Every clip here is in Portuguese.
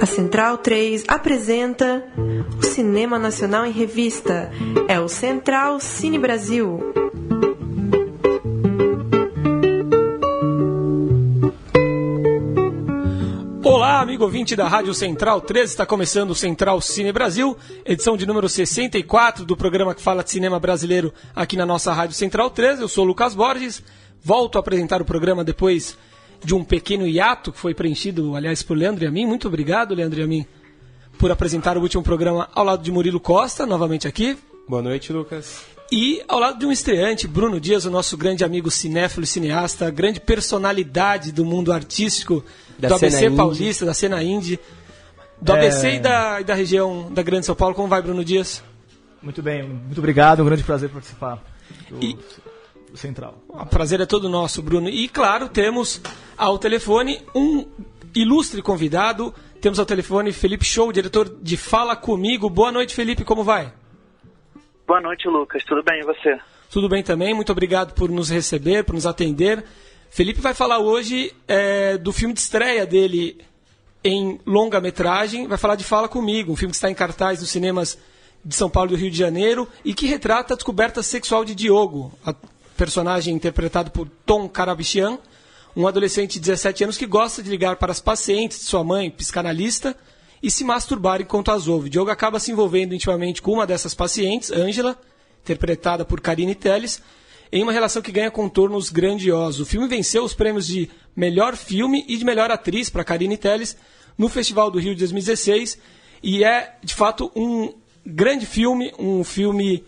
A Central 3 apresenta o Cinema Nacional em Revista. É o Central Cine Brasil. Olá, amigo ouvinte da Rádio Central 3, está começando o Central Cine Brasil, edição de número 64 do programa que fala de cinema brasileiro aqui na nossa Rádio Central 3. Eu sou o Lucas Borges, volto a apresentar o programa depois de um pequeno hiato que foi preenchido, aliás, por Leandro e a mim. Muito obrigado, Leandro e a mim, por apresentar o último programa ao lado de Murilo Costa, novamente aqui. Boa noite, Lucas. E ao lado de um estreante, Bruno Dias, o nosso grande amigo cinéfilo e cineasta, grande personalidade do mundo artístico do ABC paulista, da cena indie, do ABC e da região da Grande São Paulo. Como vai, Bruno Dias? Muito bem, muito obrigado, um grande prazer participar do Central. O prazer é todo nosso, Bruno. E claro, temos ao telefone um ilustre convidado. Temos ao telefone Felipe Show, diretor de Fala Comigo. Boa noite, Felipe, como vai? Boa noite, Lucas. Tudo bem, e você? Tudo bem também, muito obrigado por nos receber, por nos atender. Felipe vai falar hoje do filme de estreia dele em longa-metragem, vai falar de Fala Comigo, um filme que está em cartaz nos cinemas de São Paulo e do Rio de Janeiro e que retrata a descoberta sexual de Diogo, a personagem interpretado por Tom Karabichian, um adolescente de 17 anos que gosta de ligar para as pacientes de sua mãe, psicanalista, e se masturbar enquanto as ouve. Diogo acaba se envolvendo intimamente com uma dessas pacientes, Ângela, interpretada por Karine Telles, em uma relação que ganha contornos grandiosos. O filme venceu os prêmios de melhor filme e de melhor atriz para Karine Telles no Festival do Rio de 2016 e é, de fato, um grande filme, um filme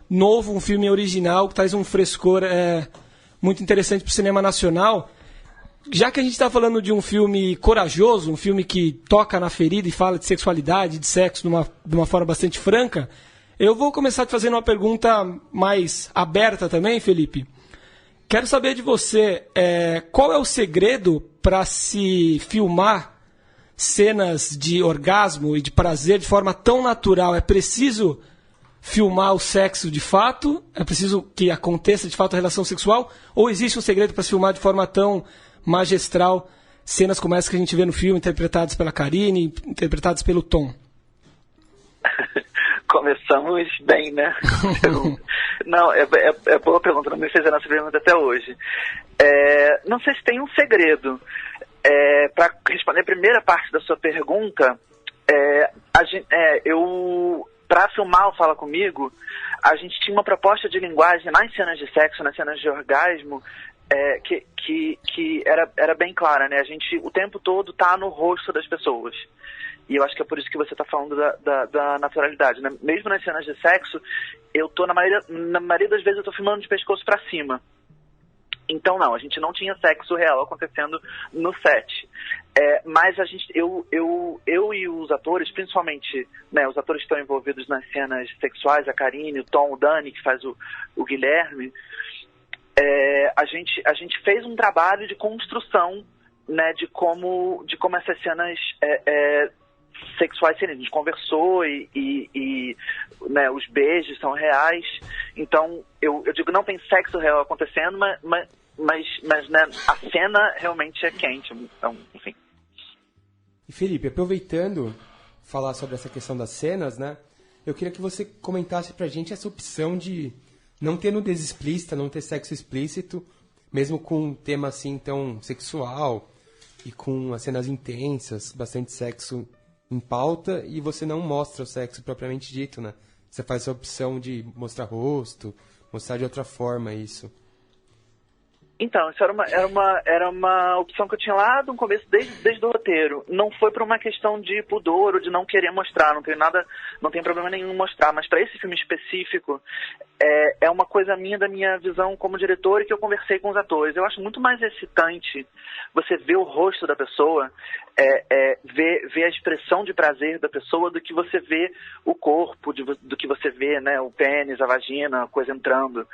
novo, um filme original que traz um frescor muito interessante para o cinema nacional. Já que a gente está falando de um filme corajoso, um filme que toca na ferida e fala de sexualidade, de sexo de uma forma bastante franca, eu vou começar te fazendo uma pergunta mais aberta também, Felipe. Quero saber de você, qual é o segredo para se filmar cenas de orgasmo e de prazer de forma tão natural? É preciso filmar o sexo de fato? É preciso que aconteça de fato a relação sexual? Ou existe um segredo para se filmar de forma tão magistral cenas como essa que a gente vê no filme, interpretadas pela Karine, interpretadas pelo Tom? Começamos bem, né? Não, é boa pergunta, não me fez essa pergunta até hoje. Não sei se tem um segredo. Para responder a primeira parte da sua pergunta, para filmar o Fala Comigo, a gente tinha uma proposta de linguagem nas cenas de sexo, nas cenas de orgasmo, que era bem clara, né? A gente o tempo todo tá no rosto das pessoas. E eu acho que é por isso que você está falando da naturalidade, né? Mesmo nas cenas de sexo, eu tô na maioria das vezes eu tô filmando de pescoço para cima. Então não, a gente não tinha sexo real acontecendo no set. Mas eu e os atores, principalmente, né, os atores que estão envolvidos nas cenas sexuais, a Karine, o Tom, o Dani, que faz o Guilherme, a gente fez um trabalho de construção, né, de como essas cenas sexuais seriam. A gente conversou e né, os beijos são reais. Então, eu digo, não tem sexo real acontecendo, mas né, a cena realmente é quente. Então, enfim. E Felipe, aproveitando falar sobre essa questão das cenas, né? Eu queria que você comentasse pra gente essa opção de não ter nudez explícita, não ter sexo explícito, mesmo com um tema assim tão sexual e com as cenas intensas, bastante sexo em pauta, e você não mostra o sexo propriamente dito, né? Você faz a opção de mostrar rosto, mostrar de outra forma isso. Então, isso era uma opção que eu tinha lá no começo, desde o roteiro. Não foi por uma questão de pudor ou de não querer mostrar, não tem problema nenhum mostrar, mas para esse filme específico, é uma coisa da minha visão como diretor e que eu conversei com os atores. Eu acho muito mais excitante você ver o rosto da pessoa, ver a expressão de prazer da pessoa do que você vê o corpo, do que você vê, né, o pênis, a vagina, a coisa entrando.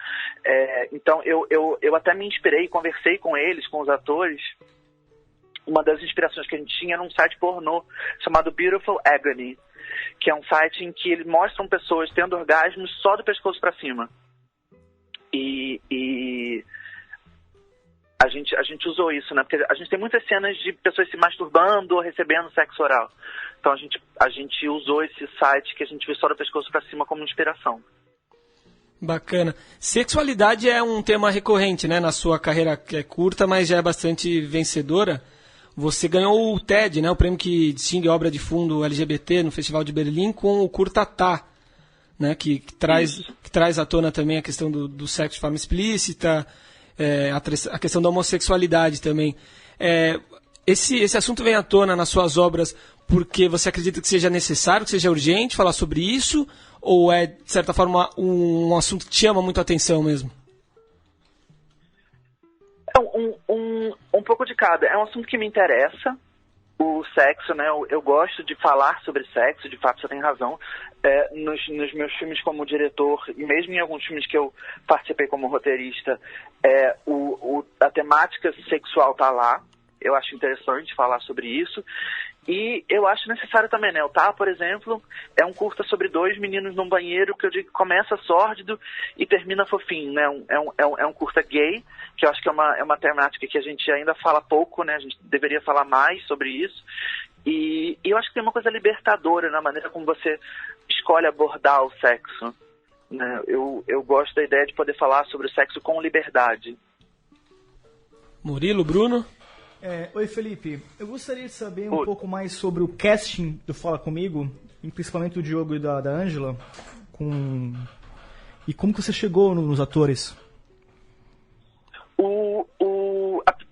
Então, eu até me inspirei, conversei com eles, com os atores. Uma das inspirações que a gente tinha era um site pornô chamado Beautiful Agony, que é um site em que eles mostram pessoas tendo orgasmos só do pescoço para cima. E a gente usou isso, né? Porque a gente tem muitas cenas de pessoas se masturbando ou recebendo sexo oral. Então a gente usou esse site que a gente viu só do pescoço para cima como inspiração. Bacana. Sexualidade é um tema recorrente, né, na sua carreira, que é curta, mas já é bastante vencedora. Você ganhou o TED, né, o prêmio que distingue a obra de fundo LGBT no Festival de Berlim, com o curta Tá, né, que traz à tona também a questão do sexo de forma explícita, a questão da homossexualidade também. Esse assunto vem à tona nas suas obras porque você acredita que seja necessário, que seja urgente falar sobre isso, ou é, de certa forma, um assunto que te chama muito a atenção mesmo? Um pouco de cada. É um assunto que me interessa, o sexo, né? Eu gosto de falar sobre sexo, de fato você tem razão. Nos meus filmes como diretor, e mesmo em alguns filmes que eu participei como roteirista, a temática sexual tá lá. Eu acho interessante falar sobre isso. E eu acho necessário também, né? O Tá, por exemplo, é um curta sobre dois meninos num banheiro que eu digo que começa sórdido e termina fofinho, né? É um curta gay, que eu acho que é uma temática que a gente ainda fala pouco, né? A gente deveria falar mais sobre isso. E eu acho que tem uma coisa libertadora na maneira como você escolhe abordar o sexo, né? Eu gosto da ideia de poder falar sobre o sexo com liberdade. Murilo, Bruno? Oi, Felipe. Eu gostaria de saber um pouco mais sobre o casting do Fala Comigo, e principalmente do Diogo e da Ângela, e como que você chegou nos atores?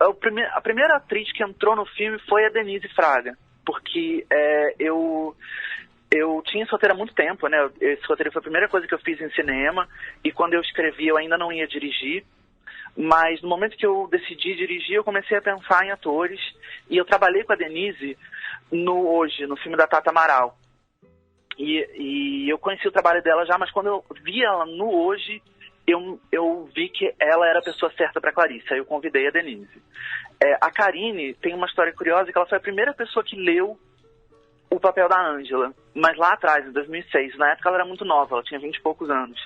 A primeira atriz que entrou no filme foi a Denise Fraga, porque eu tinha esse roteiro há muito tempo, né? Esse roteiro foi a primeira coisa que eu fiz em cinema, e quando eu escrevi eu ainda não ia dirigir. Mas no momento que eu decidi dirigir, eu comecei a pensar em atores. E eu trabalhei com a Denise no filme da Tata Amaral. E eu conheci o trabalho dela já, mas quando eu vi ela no Hoje, eu vi que ela era a pessoa certa para Clarice. Aí eu convidei a Denise. A Karine tem uma história curiosa, que ela foi a primeira pessoa que leu o papel da Ângela, mas lá atrás, em 2006, na época ela era muito nova, ela tinha 20 e poucos anos,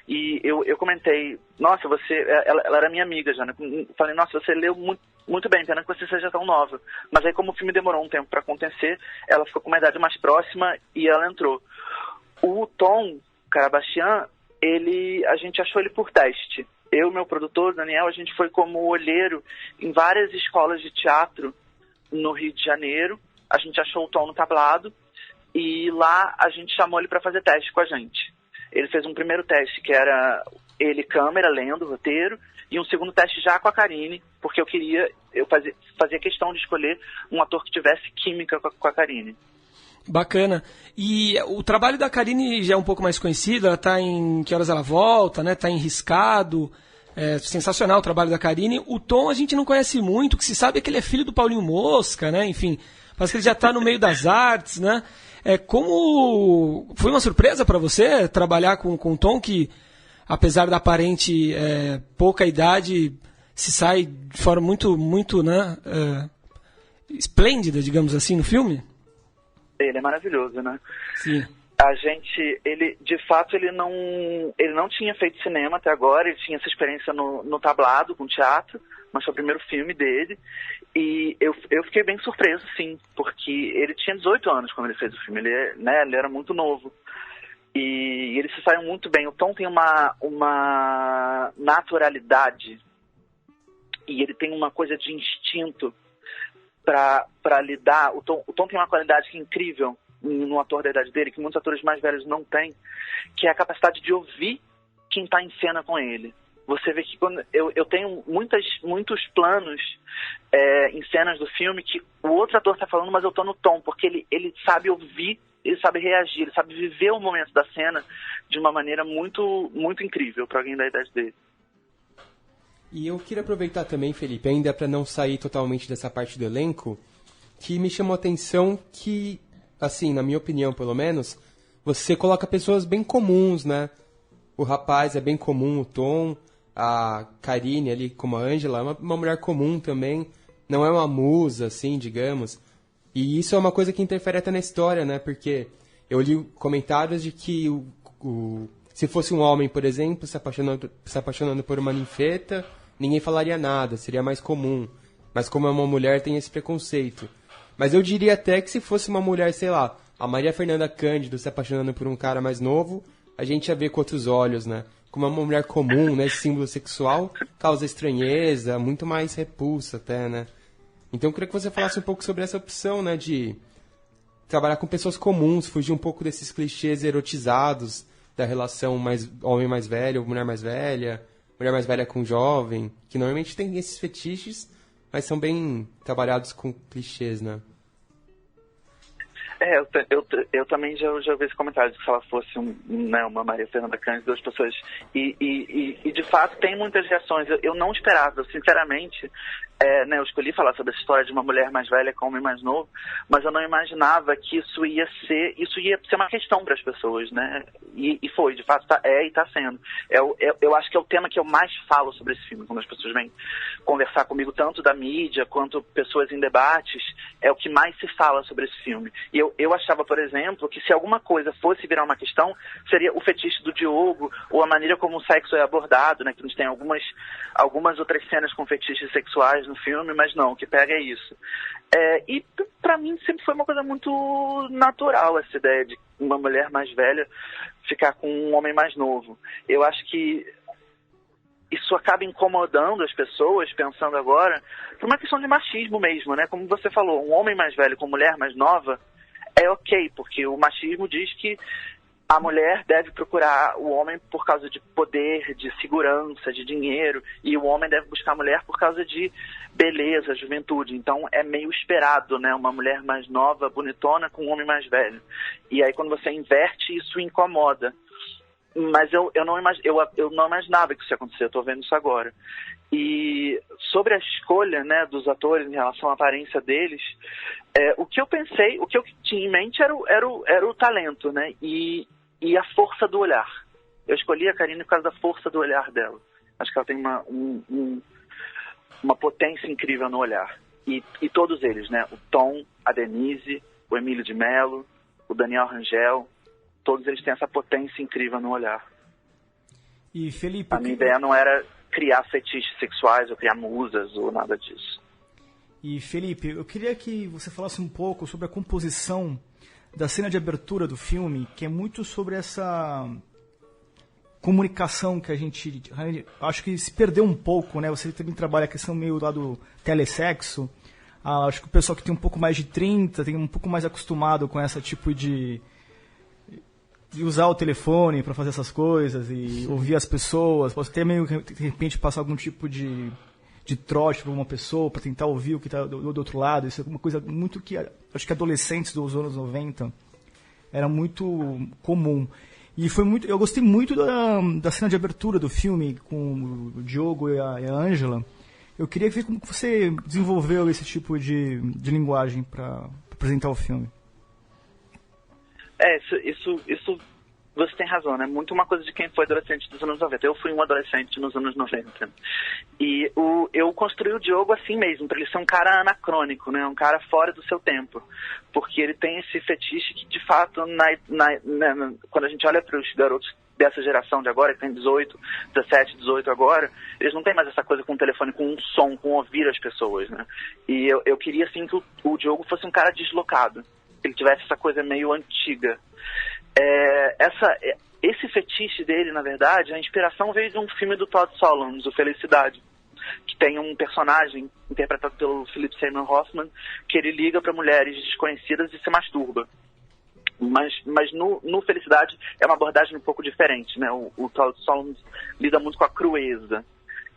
e eu comentei, nossa, ela era minha amiga já, né? Falei, nossa, você leu muito, muito bem, pena que você seja tão nova, mas aí como o filme demorou um tempo para acontecer, ela ficou com uma idade mais próxima e ela entrou. O Tom Karabachian, a gente achou ele por teste, eu e meu produtor, Daniel, a gente foi como olheiro em várias escolas de teatro no Rio de Janeiro. A gente achou o Tom no tablado e lá a gente chamou ele para fazer teste com a gente. Ele fez um primeiro teste que era ele câmera, lendo o roteiro, e um segundo teste já com a Karine, porque eu fazia questão de escolher um ator que tivesse química com a Karine. Bacana. E o trabalho da Karine já é um pouco mais conhecido, ela está em Que Horas Ela Volta, né? Está em Riscado. É sensacional o trabalho da Karine. O Tom a gente não conhece muito, o que se sabe é que ele é filho do Paulinho Mosca, né? Enfim, parece que ele já está no meio das artes, né? Como foi uma surpresa para você trabalhar com o Tom, que apesar da aparente pouca idade, se sai de forma muito né, esplêndida, digamos assim, no filme? Ele é maravilhoso, né? Sim. De fato, ele não tinha feito cinema até agora, ele tinha essa experiência no tablado, com teatro, mas foi o primeiro filme dele, e eu fiquei bem surpreso, sim, porque ele tinha 18 anos quando ele fez o filme, ele era muito novo, e ele se saiu muito bem. O Tom tem uma naturalidade, e ele tem uma coisa de instinto para lidar. O Tom tem uma qualidade que é incrível no ator da idade dele, que muitos atores mais velhos não têm, que é a capacidade de ouvir quem está em cena com ele. Você vê que quando eu tenho muitos planos em cenas do filme que o outro ator está falando, mas eu estou no tom, porque ele sabe ouvir, ele sabe reagir, ele sabe viver o momento da cena de uma maneira muito, muito incrível para alguém da idade dele. E eu queria aproveitar também, Felipe, ainda para não sair totalmente dessa parte do elenco, que me chamou a atenção que, assim, na minha opinião, pelo menos, você coloca pessoas bem comuns, né? O rapaz é bem comum, o Tom, a Karine ali como a Ângela, é uma mulher comum também, não é uma musa, assim, digamos. E isso é uma coisa que interfere até na história, né? Porque eu li comentários de que se fosse um homem, por exemplo, se apaixonando por uma ninfeta, ninguém falaria nada, seria mais comum. Mas como é uma mulher, tem esse preconceito. Mas eu diria até que se fosse uma mulher, sei lá, a Maria Fernanda Cândido se apaixonando por um cara mais novo, a gente ia ver com outros olhos, né? Como é uma mulher comum, né? Esse símbolo sexual causa estranheza, muito mais repulsa até, né? Então eu queria que você falasse um pouco sobre essa opção, né? De trabalhar com pessoas comuns, fugir um pouco desses clichês erotizados da relação homem mais velho, mulher mais velha com jovem, que normalmente tem esses fetiches, mas são bem trabalhados com clichês, né? Eu também já ouvi esse comentário de que se ela fosse uma Maria Fernanda Cândido, duas pessoas. E de fato tem muitas reações. Eu não esperava, sinceramente. Eu escolhi falar sobre essa história de uma mulher mais velha com um homem mais novo, mas eu não imaginava que isso ia ser uma questão para as pessoas, né? E foi, de fato, e está sendo. Eu acho que é o tema que eu mais falo sobre esse filme, quando as pessoas vêm conversar comigo, tanto da mídia quanto pessoas em debates, é o que mais se fala sobre esse filme. E eu achava, por exemplo, que se alguma coisa fosse virar uma questão, seria o fetiche do Diogo, ou a maneira como o sexo é abordado, né? Que a gente tem algumas outras cenas com fetiches sexuais no filme, mas não, o que pega é isso. E pra mim sempre foi uma coisa muito natural essa ideia de uma mulher mais velha ficar com um homem mais novo. Eu acho que isso acaba incomodando as pessoas, pensando agora, por uma questão de machismo mesmo, né? Como você falou, um homem mais velho com mulher mais nova é ok, porque o machismo diz que a mulher deve procurar o homem por causa de poder, de segurança, de dinheiro, e o homem deve buscar a mulher por causa de beleza, juventude. Então é meio esperado, né? Uma mulher mais nova, bonitona, com um homem mais velho. E aí quando você inverte, isso incomoda. Mas eu não imaginava que isso ia acontecer, eu estou vendo isso agora. E sobre a escolha, né, dos atores em relação à aparência deles, o que eu pensei, o que eu tinha em mente era o talento, né, e a força do olhar. Eu escolhi a Carine por causa da força do olhar dela. Acho que ela tem uma potência incrível no olhar. E todos eles, né, o Tom, a Denise, o Emílio de Mello, o Daniel Rangel, todos eles têm essa potência incrível no olhar. E Felipe, a minha ideia não era criar fetiches sexuais ou criar musas ou nada disso. E Felipe, eu queria que você falasse um pouco sobre a composição da cena de abertura do filme, que é muito sobre essa comunicação que a gente acho que se perdeu um pouco, né? Você também trabalha a questão meio lá do telesexo. Acho que o pessoal que tem um pouco mais de 30 tem um pouco mais acostumado com esse tipo de usar o telefone para fazer essas coisas e ouvir as pessoas, pode até meio de repente passar algum tipo de trote para uma pessoa para tentar ouvir o que está do outro lado. Isso é uma coisa muito que acho que adolescentes dos anos 90 era muito comum. E foi muito, eu gostei muito da cena de abertura do filme com o Diogo e a Ângela. Eu queria ver como você desenvolveu esse tipo de linguagem para apresentar o filme. Isso você tem razão, né? Muito uma coisa de quem foi adolescente dos anos 90. Eu fui um adolescente nos anos 90. E eu construí o Diogo assim mesmo, para ele ser um cara anacrônico, né? Um cara fora do seu tempo. Porque ele tem esse fetiche que, de fato, quando a gente olha para os garotos dessa geração de agora, que tem 17, 18 agora, eles não têm mais essa coisa com o telefone, com um som, com ouvir as pessoas, né? E eu queria, assim, que o Diogo fosse um cara deslocado. Ele tivesse essa coisa meio antiga. Esse fetiche dele, na verdade, a inspiração veio de um filme do Todd Solondz, o Felicidade, que tem um personagem interpretado pelo Philip Seymour Hoffman, que ele liga para mulheres desconhecidas e se masturba. Mas no Felicidade é uma abordagem um pouco diferente, né? O Todd Solondz lida muito com a crueza.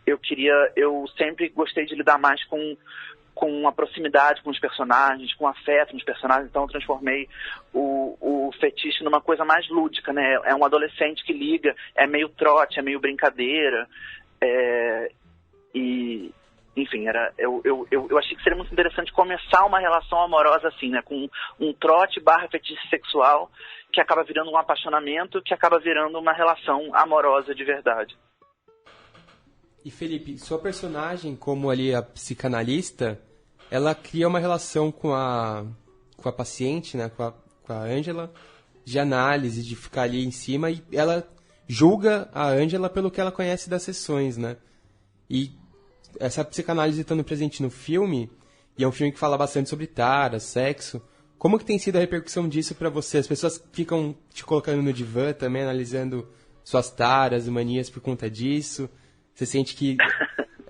Eu sempre gostei de lidar mais com a proximidade com os personagens, com afeto nos personagens, então eu transformei o fetiche numa coisa mais lúdica, né? É um adolescente que liga, é meio trote, é meio brincadeira, enfim, eu achei que seria muito interessante começar uma relação amorosa assim, né? Com um trote / fetiche sexual, que acaba virando um apaixonamento, que acaba virando uma relação amorosa de verdade. E Felipe, sua personagem, como ali a psicanalista, ela cria uma relação com a paciente, né, com a Ângela, de análise, de ficar ali em cima, e ela julga a Ângela pelo que ela conhece das sessões, né? E essa psicanálise estando presente no filme, e é um filme que fala bastante sobre taras, sexo, como que tem sido a repercussão disso pra você? As pessoas ficam te colocando no divã também, analisando suas taras, manias por conta disso? Você sente que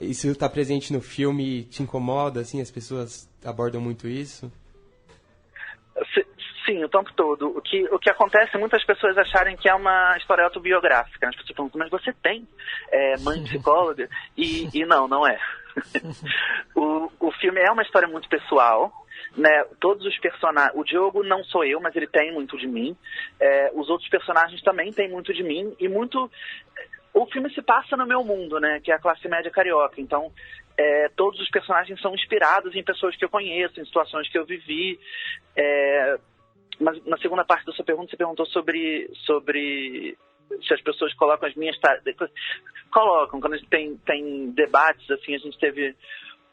isso está presente no filme e te incomoda, assim, as pessoas abordam muito isso? Sim, o tempo todo. O que acontece é muitas pessoas acharem que é uma história autobiográfica. As pessoas perguntam, mas você tem mãe psicóloga? E não é. O filme é uma história muito pessoal, né? Todos os personagens... O Diogo não sou eu, mas ele tem muito de mim. Os outros personagens também têm muito de mim. E muito... O filme se passa no meu mundo, né? Que é a classe média carioca. Então, todos os personagens são inspirados em pessoas que eu conheço, em situações que eu vivi. Mas na segunda parte da sua pergunta, você perguntou sobre se as pessoas colocam as minhas tarefas. Colocam. Quando a gente tem debates, assim, a gente teve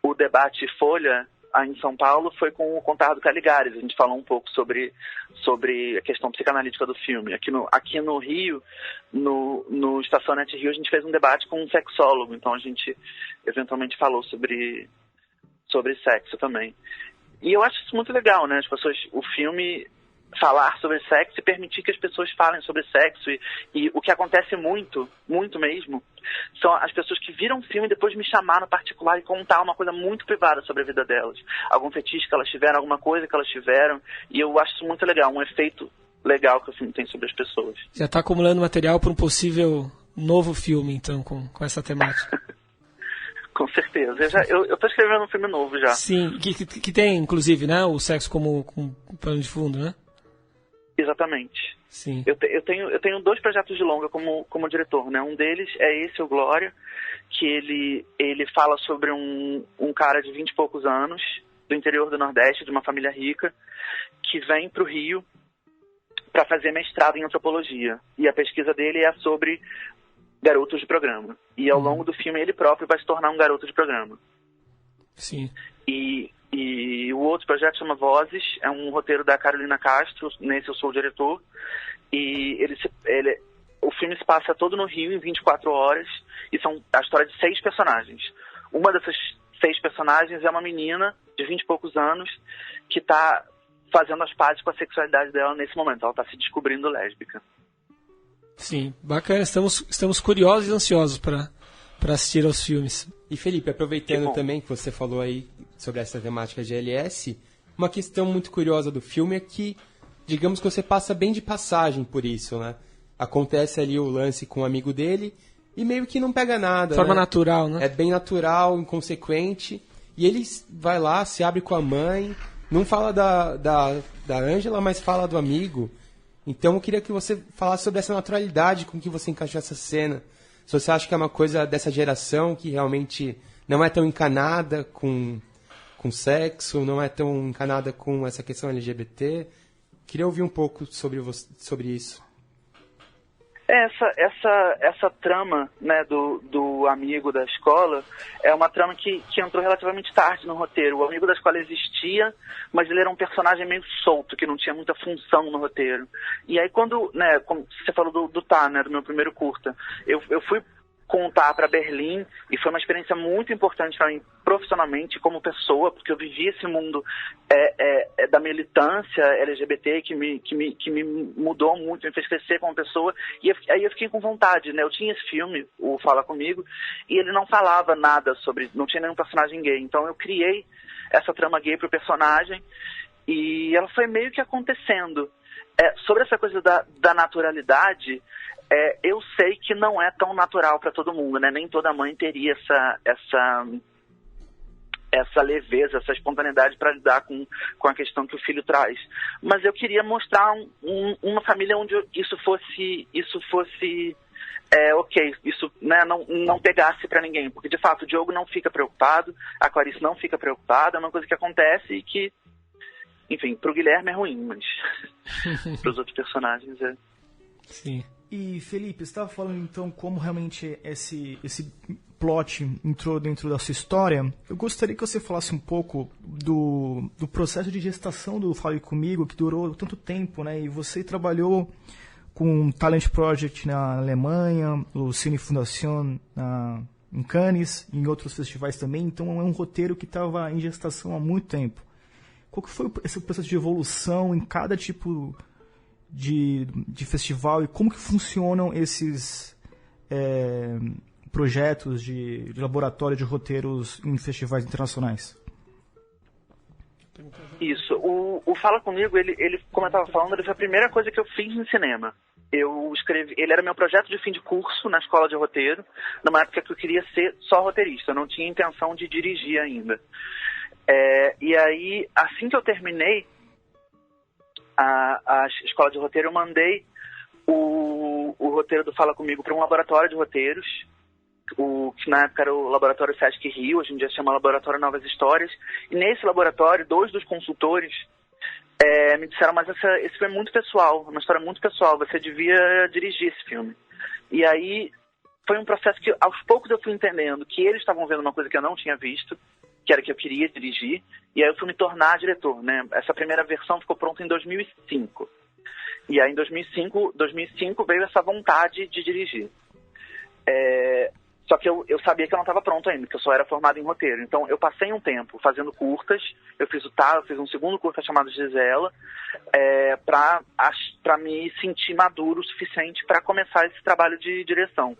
o debate Folha, aí em São Paulo, foi com o Contardo Caligares. A gente falou um pouco sobre a questão psicanalítica do filme. Aqui no Rio, no Estacionete Rio, a gente fez um debate com um sexólogo. Então a gente eventualmente falou sobre sexo também. E eu acho isso muito legal, né? As pessoas, o filme falar sobre sexo e permitir que as pessoas falem sobre sexo. E o que acontece muito, muito mesmo, são as pessoas que viram o filme e depois me chamar no particular e contar uma coisa muito privada sobre a vida delas. Algum fetiche que elas tiveram, alguma coisa que elas tiveram. E eu acho isso muito legal, um efeito legal que o filme tem sobre as pessoas. Já está acumulando material para um possível novo filme, então, com essa temática. Com certeza. Eu estou escrevendo um filme novo já. Sim, que tem, inclusive, né, o sexo como pano de fundo, né? Exatamente. Sim. Eu tenho 2 projetos de longa como diretor, né? Um deles é esse, o Glória, que ele fala sobre um cara de 20 e poucos anos, do interior do Nordeste, de uma família rica, que vem para o Rio para fazer mestrado em antropologia. E a pesquisa dele é sobre garotos de programa. E ao longo do filme ele próprio vai se tornar um garoto de programa. Sim. E o outro projeto chama Vozes, é um roteiro da Carolina Castro, nesse eu sou o diretor, e o filme se passa todo no Rio em 24 horas, e são a história de 6 personagens. Uma dessas 6 personagens é uma menina de 20 e poucos anos que está fazendo as pazes com a sexualidade dela nesse momento, ela está se descobrindo lésbica. Sim, bacana, estamos curiosos e ansiosos para assistir aos filmes. E Felipe, aproveitando também que você falou aí sobre essa temática de GLS, uma questão muito curiosa do filme é que, digamos que você passa bem de passagem por isso, né? Acontece ali o lance com um amigo dele e meio que não pega nada. De forma natural, né? É bem natural, inconsequente. E ele vai lá, se abre com a mãe, não fala da Ângela, mas fala do amigo. Então eu queria que você falasse sobre essa naturalidade com que você encaixou essa cena. Se você acha que é uma coisa dessa geração que realmente não é tão encanada com sexo, não é tão encanada com essa questão LGBT. Queria ouvir um pouco sobre isso. Essa trama, né, do amigo da escola é uma trama que entrou relativamente tarde no roteiro. O amigo da escola existia, mas ele era um personagem meio solto, que não tinha muita função no roteiro. E aí quando, né, como você falou do Tá, né, do meu primeiro curta, eu fui contar para Berlim e foi uma experiência muito importante para mim profissionalmente como pessoa, porque eu vivi esse mundo da militância LGBT que me mudou muito, me fez crescer como pessoa, e aí eu fiquei com vontade, né? Eu tinha esse filme, o Fala Comigo, e ele não falava nada sobre, não tinha nenhum personagem gay, então eu criei essa trama gay pro personagem e ela foi meio que acontecendo. Sobre essa coisa da naturalidade, eu sei que não é tão natural para todo mundo, né? Nem toda mãe teria essa leveza, essa espontaneidade para lidar com a questão que o filho traz. Mas eu queria mostrar uma família onde isso fosse ok, isso, né, não pegasse para ninguém. Porque, de fato, o Diogo não fica preocupado, a Clarice não fica preocupada, é uma coisa que acontece e que, enfim, pro Guilherme é ruim, mas pros outros personagens é... Sim. E, Felipe, você estava falando, então, como realmente esse plot entrou dentro da sua história. Eu gostaria que você falasse um pouco do processo de gestação do Fale Comigo, que durou tanto tempo, né? E você trabalhou com o Talent Project na Alemanha, o Cine Fundación em Cannes, em outros festivais também, então é um roteiro que estava em gestação há muito tempo. Qual que foi esse processo de evolução em cada tipo de festival e como que funcionam esses projetos de laboratório de roteiros em festivais internacionais? Isso. O Fala Comigo, ele, como eu estava falando, ele foi a primeira coisa que eu fiz no cinema. Eu escrevi, ele era meu projeto de fim de curso na escola de roteiro, numa época que eu queria ser só roteirista, eu não tinha intenção de dirigir ainda. E aí, assim que eu terminei a escola de roteiro, eu mandei o roteiro do Fala Comigo para um laboratório de roteiros, que na época era o Laboratório Sesc Rio, hoje em dia se chama Laboratório Novas Histórias, e nesse laboratório, 2 dos consultores me disseram, mas esse filme é muito pessoal, uma história muito pessoal, você devia dirigir esse filme. E aí foi um processo que aos poucos eu fui entendendo que eles estavam vendo uma coisa que eu não tinha visto, que era que eu queria dirigir, e aí eu fui me tornar diretor, né? Essa primeira versão ficou pronta em 2005. E aí em 2005 veio essa vontade de dirigir. Só que eu sabia que eu não estava pronto ainda, que eu só era formado em roteiro. Então eu passei um tempo fazendo curtas, eu fiz um segundo curta chamado Gisela, para me sentir maduro o suficiente para começar esse trabalho de direção.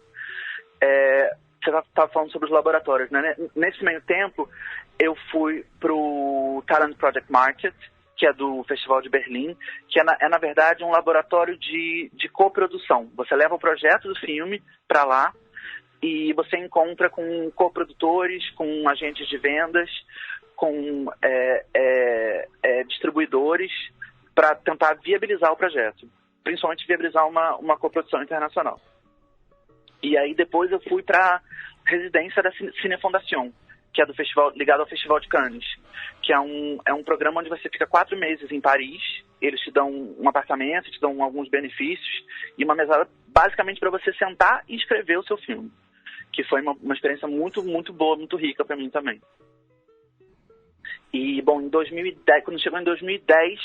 Você estava falando sobre os laboratórios, né? Nesse meio tempo, eu fui para o Talent Project Market, que é do Festival de Berlim, que é na verdade um laboratório de coprodução. Você leva o projeto do filme para lá e você encontra com coprodutores, com agentes de vendas, com distribuidores, para tentar viabilizar o projeto, principalmente viabilizar uma coprodução internacional. E aí depois eu fui para a residência da Cinefondation, que é do festival, ligado ao Festival de Cannes, que é um programa onde você fica 4 meses em Paris, eles te dão um apartamento, te dão alguns benefícios e uma mesada basicamente para você sentar e escrever o seu filme, que foi uma experiência muito, muito boa, muito rica para mim também. E, bom, em 2010, quando chegou em 2010,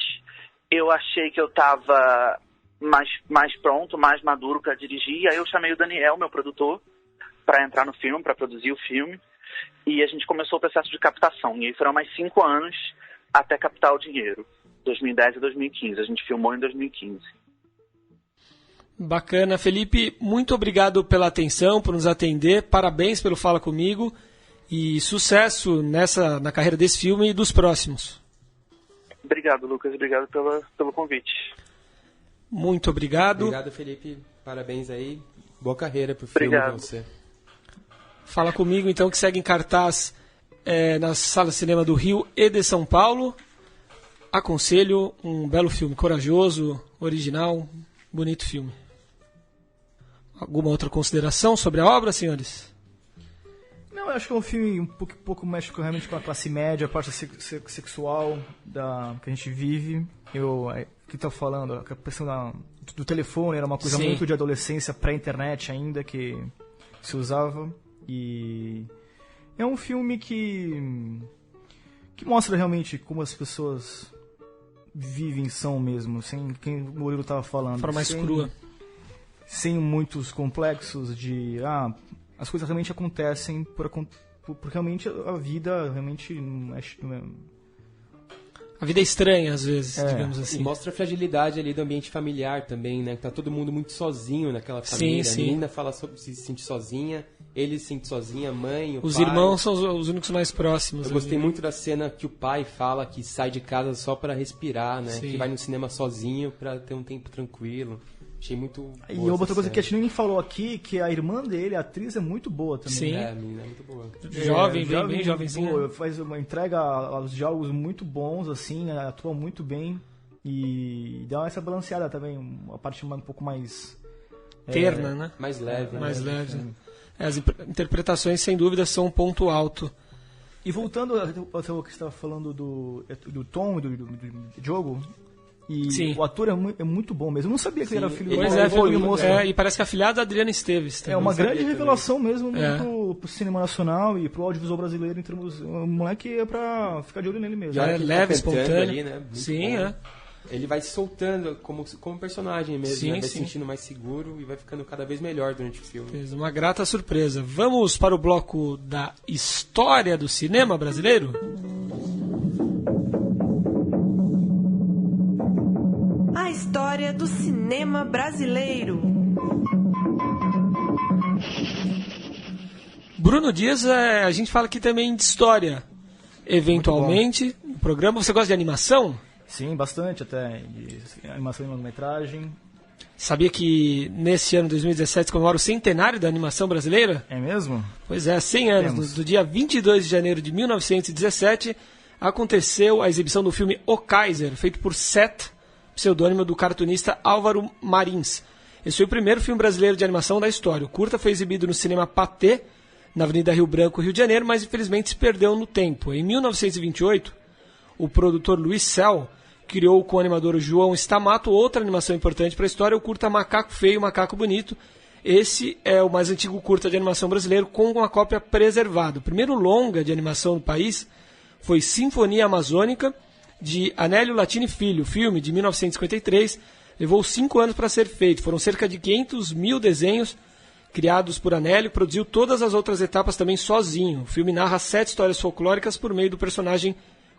eu achei que eu estava mais pronto, mais maduro para dirigir, aí eu chamei o Daniel, meu produtor, para entrar no filme, para produzir o filme, e a gente começou o processo de captação, e aí foram mais 5 anos até captar o dinheiro, 2010 e 2015, a gente filmou em 2015. Bacana, Felipe, muito obrigado pela atenção, por nos atender, parabéns pelo Fala Comigo, e sucesso na carreira desse filme e dos próximos. Obrigado, Lucas, obrigado pelo convite. Muito obrigado. Obrigado, Felipe. Parabéns aí. Boa carreira pro filme pra você. Fala Comigo, então, que segue em cartaz nas salas de cinema do Rio e de São Paulo. Aconselho, um belo filme, corajoso, original, bonito filme. Alguma outra consideração sobre a obra, senhores? Não, eu acho que é um filme um pouco mexe realmente com a classe média, a parte sexual que a gente vive. Que tá falando, a questão do telefone era uma coisa Sim. muito de adolescência, pré-internet ainda, que se usava. E é um filme que mostra realmente como as pessoas vivem, são mesmo, sem quem o Murilo estava falando. De forma mais crua. Sem muitos complexos de... as coisas realmente acontecem por realmente a vida realmente não é. A vida é estranha, às vezes, digamos assim. E mostra a fragilidade ali do ambiente familiar também, né? Que tá todo mundo muito sozinho naquela família. Sim. A menina fala sobre se sentir sozinha, ele se sente sozinha, a mãe, o pai. Os irmãos são os únicos mais próximos. Eu gostei muito da cena que o pai fala que sai de casa só pra respirar, né? Sim. Que vai no cinema sozinho pra ter um tempo tranquilo. Achei muito boa. E outra coisa cena. que a gente nem falou aqui, que a irmã dele, a atriz, é muito boa também. Sim. A menina é muito boa. Jovem, bem jovenzinha. Boa, entrega os diálogos muito bons, assim, atua muito bem e dá essa balanceada também, uma parte um pouco mais... Terna, né? Mais leve. Mais leve. As interpretações, sem dúvida, são um ponto alto. E voltando ao que você estava falando do Tom e do Diogo... E Sim. o ator é muito bom mesmo. Eu não sabia que ele era filho Pois do e parece que é afilhado da Adriana Esteves também. É uma grande revelação mesmo pro cinema nacional e pro audiovisual brasileiro em termos... O moleque é pra ficar de olho nele mesmo. Leve, tá espontâneo. Ali, né? Sim, bom. Ele vai se soltando como personagem mesmo, Sim, né? Vai sim. se sentindo mais seguro e vai ficando cada vez melhor durante o filme. Fez uma grata surpresa. Vamos para o bloco da história do cinema brasileiro? A história do cinema brasileiro. Bruno Dias, a gente fala aqui também de história. Eventualmente, no programa. Você gosta de animação? Sim, bastante até. De animação e longa-metragem. Sabia que nesse ano, 2017, comemora o centenário da animação brasileira? É mesmo? Pois é, 100 anos. Do dia 22 de janeiro de 1917, aconteceu a exibição do filme O Kaiser, feito por Seth, pseudônimo do cartunista Álvaro Marins. Esse foi o primeiro filme brasileiro de animação da história. O curta foi exibido no Cinema Pathé, na Avenida Rio Branco, Rio de Janeiro, mas infelizmente se perdeu no tempo. Em 1928, o produtor Luiz Cel criou com o animador João Stamato outra animação importante para a história, o curta Macaco Feio, Macaco Bonito. Esse é o mais antigo curta de animação brasileiro com uma cópia preservada. O primeiro longa de animação do país foi Sinfonia Amazônica, de Anélio Latini Filho, filme de 1953. Levou 5 anos para ser feito. Foram cerca de 500 mil desenhos criados por Anélio, produziu todas as outras etapas também sozinho. O filme narra 7 histórias folclóricas por meio do personagem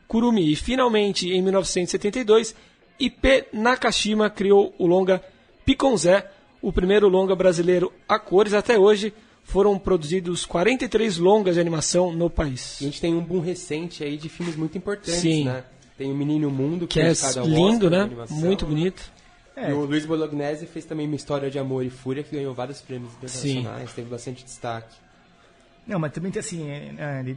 Curumi. E finalmente, em 1972, I.P. Nakashima criou o longa Piconzé, o primeiro longa brasileiro a cores. Até hoje foram produzidos 43 longas de animação no país. E a gente tem um boom recente aí de filmes muito importantes, Sim. né? Tem o Menino Mundo, Que é indicado ao lindo, Oscar de né? animação. Muito bonito. E o Luiz Bolognese fez também Uma História de Amor e Fúria, que ganhou vários prêmios internacionais, teve bastante destaque. Não, mas também tem assim,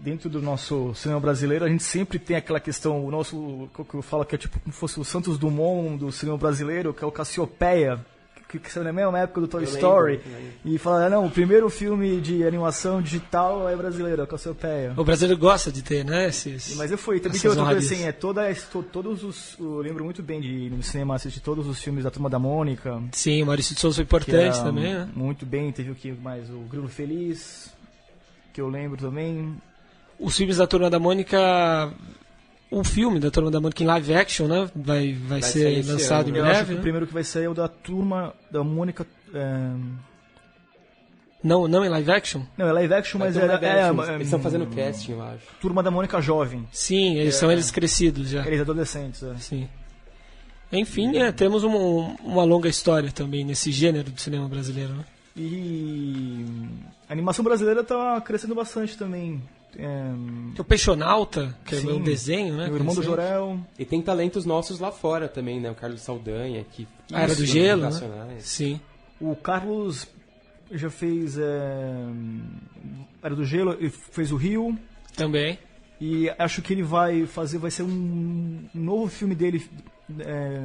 dentro do nosso cinema brasileiro, a gente sempre tem aquela questão, o nosso, que eu falo que é tipo como fosse o Santos Dumont do cinema brasileiro, que é o Cassiopeia, que saiu na mesma época do Toy Story, e fala, não, o primeiro filme de animação digital é brasileiro, é o Cassiopeia. O brasileiro gosta de ter, né? Mas eu fui, também tem outra coisa assim, todos os, eu lembro muito bem de no cinema assistir todos os filmes da Turma da Mônica. Sim, o Maurício de Souza foi importante também, né? Muito bem, teve o que mais? O Grilo Feliz, que eu lembro também. Os filmes da Turma da Mônica, o filme da Turma da Mônica em live action, né? Vai ser lançado em Eu acho breve. que Né? o primeiro que vai sair é o da Turma da Mônica. Não em live action? Não, é live action, mas eles estão fazendo casting, eu acho. Turma da Mônica jovem. Sim, eles são eles crescidos já. Eles adolescentes, Sim. Enfim, temos uma longa história também nesse gênero do cinema brasileiro, né? E a animação brasileira está crescendo bastante também. Tem o Peixonauta, que é um desenho, né? O Irmão do Jorel. E tem talentos nossos lá fora também, né? O Carlos Saldanha, que... A Era do Gelo, né? Sim. O Carlos já fez Era do Gelo, ele fez o Rio. Também. E acho que ele vai ser um novo filme dele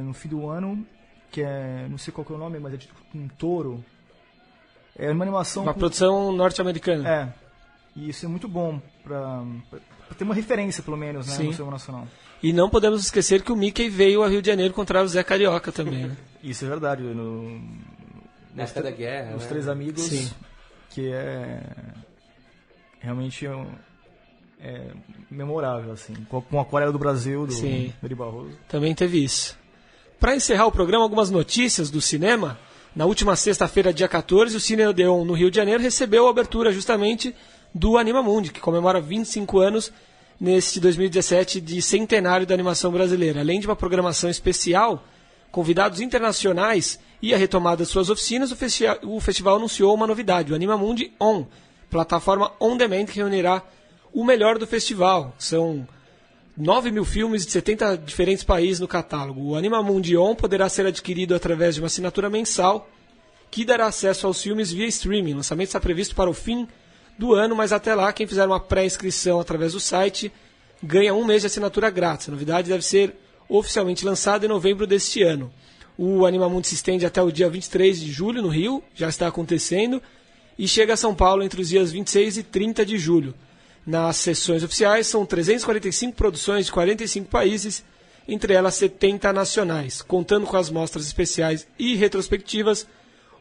no fim do ano, que é, não sei qual que é o nome, mas é tipo um touro. É uma animação... Uma produção norte-americana. E isso é muito bom pra ter uma referência, pelo menos, né, no cinema nacional. E não podemos esquecer que o Mickey veio a Rio de Janeiro contra o Zé Carioca também, né? Isso é verdade. Na época da guerra, Os né? Três Amigos, Sim. Que é realmente memorável, assim. Com a Aquarela do Brasil, do Eri Barroso. Também teve isso. Para encerrar o programa, algumas notícias do cinema. Na última sexta-feira, dia 14, o Cine Odeon, no Rio de Janeiro, recebeu a abertura justamente do Animamundi, que comemora 25 anos neste 2017 de centenário da animação brasileira. Além de uma programação especial, convidados internacionais e a retomada de suas oficinas, o festival anunciou uma novidade, o Animamundi On, plataforma on-demand que reunirá o melhor do festival. São 9.000 filmes de 70 diferentes países no catálogo. O Animamundi On poderá ser adquirido através de uma assinatura mensal que dará acesso aos filmes via streaming. O lançamento está previsto para o fim do ano, mas até lá, quem fizer uma pré-inscrição através do site ganha 1 mês de assinatura grátis. A novidade deve ser oficialmente lançada em novembro deste ano. O Animamundi se estende até o dia 23 de julho no Rio, já está acontecendo, e chega a São Paulo entre os dias 26 e 30 de julho. Nas sessões oficiais são 345 produções de 45 países, entre elas 70 nacionais. Contando com as mostras especiais e retrospectivas,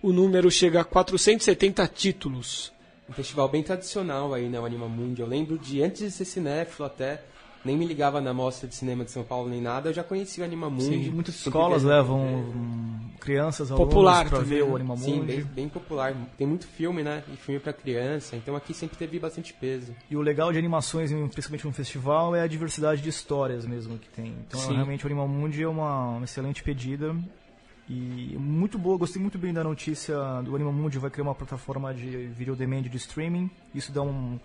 o número chega a 470 títulos. Um festival bem tradicional aí, né, o Animamundi. Eu lembro de, antes de ser cinéfilo até, nem me ligava na Mostra de Cinema de São Paulo nem nada, eu já conhecia o Animamundi. Muitas escolas levam crianças, alunos popular para também, ver né? o Animamundi. Sim, bem popular. Tem muito filme, né? E filme pra criança, então aqui sempre teve bastante peso. E o legal de animações, principalmente no festival, é a diversidade de histórias mesmo que tem. Então, realmente, o Animamundi é uma excelente pedida. E muito boa, gostei muito bem da notícia do Animamundi, vai criar uma plataforma de video demand de streaming. Isso dá um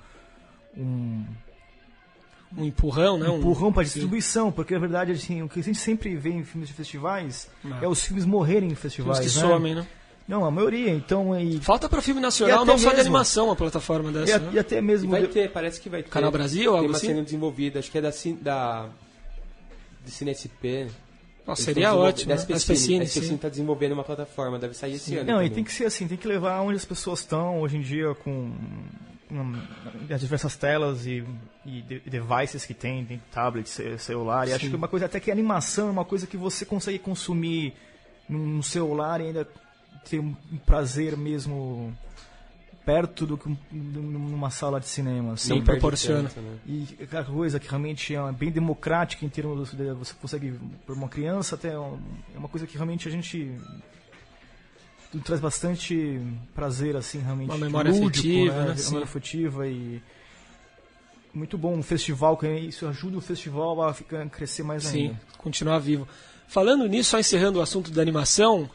empurrão, né? Empurrão para distribuição, porque na verdade assim, o que a gente sempre vê em filmes de festivais é os filmes morrerem em festivais, filmes que né? somem, né? Não, a maioria, então... Falta para filme nacional, não só de animação, uma plataforma dessa, né? E até mesmo... Vai ter, parece que vai ter. Canal Brasil ou algo assim? Tem uma sendo desenvolvida, acho que é do Cine SP. Nossa, seria ótimo, da né? SPCine está desenvolvendo uma plataforma, deve sair esse ano. Não, também. e tem que ser assim, tem que levar onde as pessoas estão hoje em dia com as diversas telas e devices que tem tablets, celular, e acho que uma coisa até que a animação é uma coisa que você consegue consumir num celular e ainda ter um prazer mesmo perto do que numa sala de cinema. Sim, proporciona. Tanto, né? E aquela coisa que realmente é bem democrática em termos de você consegue, para uma criança, até é uma coisa que realmente a gente traz bastante prazer, assim, realmente. Uma memória lúdico, afetiva, né? Uma memória afetiva e muito bom um festival, que isso ajuda o festival a crescer mais ainda. Sim, continuar vivo. Falando nisso, só encerrando o assunto da animação,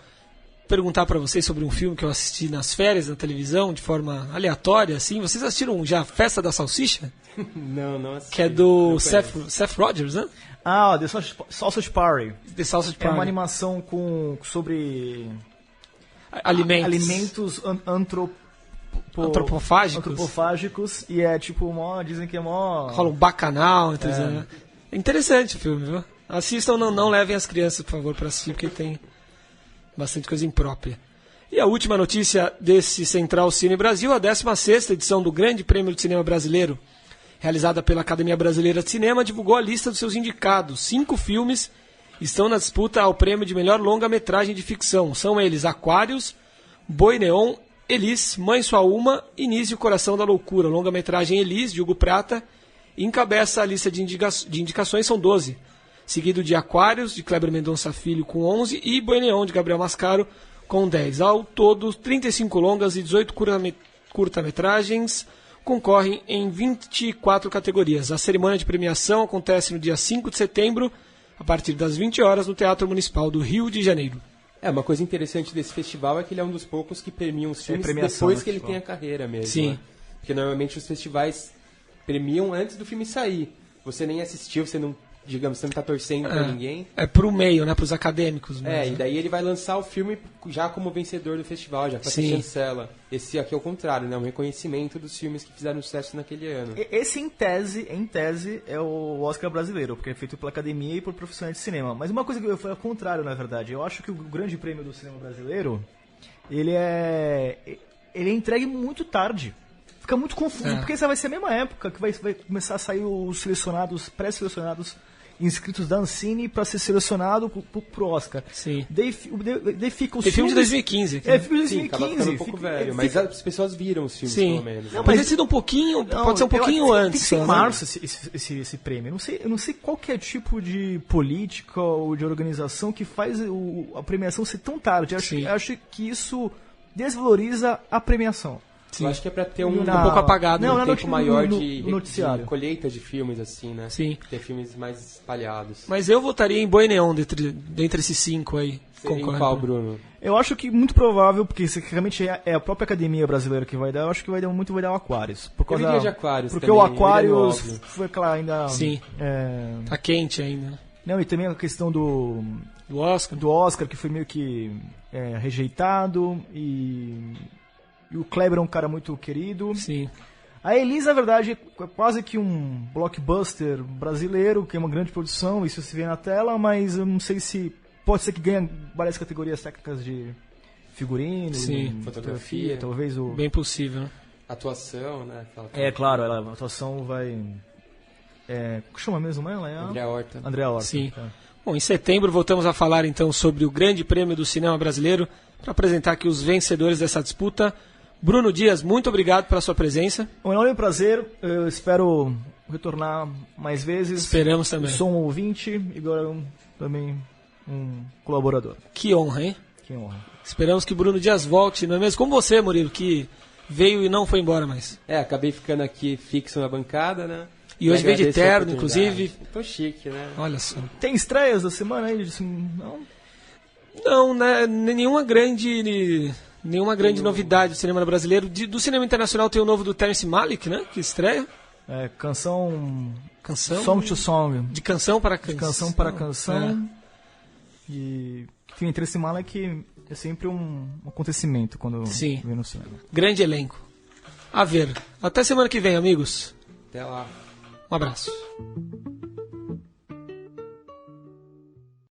perguntar para vocês sobre um filme que eu assisti nas férias na televisão, de forma aleatória, assim. Vocês assistiram já Festa da Salsicha? Não assisti. Que é do Seth Rogers, né? Ah, The Sausage Party. The Sausage Party. É uma animação sobre alimentos antropofágicos, e é tipo dizem que é rola um bacanal entre eles, né? É interessante o filme, viu? Assistam, não levem as crianças, por favor, para assistir, porque tem bastante coisa imprópria. E a última notícia desse Central Cine Brasil, a 16ª edição do Grande Prêmio de Cinema Brasileiro, realizada pela Academia Brasileira de Cinema, divulgou a lista dos seus indicados. 5 filmes estão na disputa ao prêmio de melhor longa-metragem de ficção. São eles Aquários, Boi Neon, Elis, Mãe Sua Uma, Inês e o Coração da Loucura. Longa-metragem Elis, de Hugo Prata, encabeça a lista de indicações, são 12. Seguido de Aquários, de Kleber Mendonça Filho, com 11, e Boi Neon, de Gabriel Mascaro, com 10. Ao todo, 35 longas e 18 curta-metragens concorrem em 24 categorias. A cerimônia de premiação acontece no dia 5 de setembro, a partir das 20 horas, no Teatro Municipal do Rio de Janeiro. Uma coisa interessante desse festival é que ele é um dos poucos que premiam os filmes depois que ele tem a carreira mesmo. Sim. Né? Porque normalmente os festivais premiam antes do filme sair. Você nem assistiu, você não tá torcendo pra ninguém. É pro meio, né? Pros acadêmicos. E daí ele vai lançar o filme já como vencedor do festival, já com essa chancela. Esse aqui é o contrário, né? Um reconhecimento dos filmes que fizeram sucesso naquele ano. Esse, em tese, é o Oscar brasileiro, porque é feito pela academia e por profissionais de cinema. Mas uma coisa que foi ao contrário, na verdade. Eu acho que o Grande Prêmio do Cinema Brasileiro, ele é entregue muito tarde. Fica muito confuso, porque essa vai ser a mesma época que vai começar a sair os pré-selecionados inscritos da Ancine para ser selecionado pro Oscar. Sim. Daí fica os Tem filme de 2015 aqui. É, filme de 2015. Sim, acaba ficando um pouco velho, mas as pessoas viram os filmes, pelo menos. Não, pode ser um pouquinho, pode ser um pouquinho antes. Tem que ser em março esse prêmio. Eu não sei qual que é tipo de política ou de organização que faz a premiação ser tão tarde. Eu acho que isso desvaloriza a premiação. Sim. Eu acho que é pra ter um pouco apagado, um tempo maior de colheita de filmes, assim, né? Sim. Ter filmes mais espalhados. Mas eu votaria em Boi Neon dentre esses 5 aí. Em qual, Bruno? Eu acho que muito provável, porque isso realmente é a própria academia brasileira que vai dar, eu acho que vai dar o Aquários. Eu iria de Aquários porque também, o Aquários foi, claro, ainda... Sim, tá quente ainda. Não, e também a questão do Oscar, que foi meio que rejeitado, e o Kleber é um cara muito querido. Sim. A Elis, na verdade, é quase que um blockbuster brasileiro, que é uma grande produção, isso se vê na tela, mas eu não sei se... Pode ser que ganhe várias categorias técnicas de figurino, fotografia, talvez o... Bem possível, né? Atuação, né? Claro, a atuação vai... Como chama mesmo ela? Andréa Horta. Sim. Tá. Bom, em setembro voltamos a falar então sobre o Grande Prêmio do Cinema Brasileiro, para apresentar aqui os vencedores dessa disputa. Bruno Dias, muito obrigado pela sua presença. Um enorme prazer, eu espero retornar mais vezes. Esperamos também. Sou um ouvinte e agora também um colaborador. Que honra, hein? Que honra. Esperamos que o Bruno Dias volte, não é mesmo? Como você, Murilo, que veio e não foi embora mais. Acabei ficando aqui fixo na bancada, né? E hoje veio de agradeço a terno, oportunidade. inclusive. Tô chique, né? Olha só. Tem estreias da semana aí? Assim, não? Não, né, nenhuma grande novidade do cinema brasileiro. Do cinema internacional tem o novo do Terrence Malick, né? Que estreia. Canção... Canção? Song to Song. De canção para canção. De canção para canção. E, enfim, Terrence Malick é sempre um acontecimento quando vem no cinema. Grande elenco. A ver. Até semana que vem, amigos. Até lá. Um abraço.